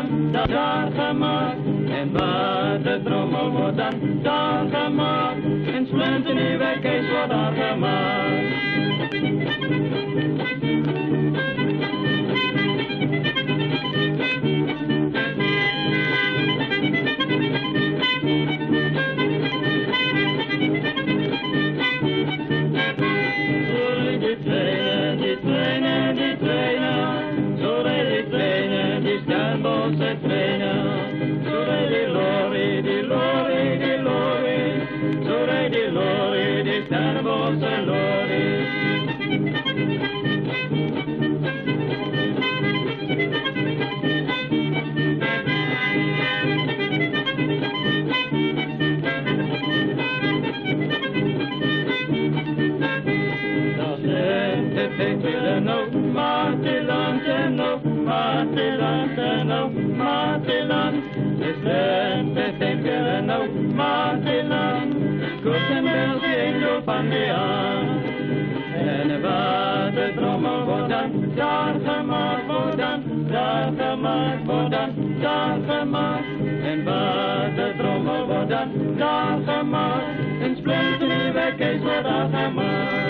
dan daar gemaakt. En waar de trommel wordt dan daar gemaakt. Een splinternieuwe kees wordt daar gemaakt. Bosse treinen, zo rijdt die lorry, die lorry, die lorry, zo rijdt die lorry, die Stellenbosse lorry. Dat zijn de pikkelen ook, Maarteland en ook, Maarteland en ook, Maarteland. Het land betekenen ook, Maarteland. Goed en wel die engel van die aan. En waar de trommel wordt dan, daar gemaakt wordt dan, daar gemaakt wordt dan, daar gemaakt. En waar de trommel wordt dan, daar gemaakt. Een splinternieuwe kees wordt daar gemaakt.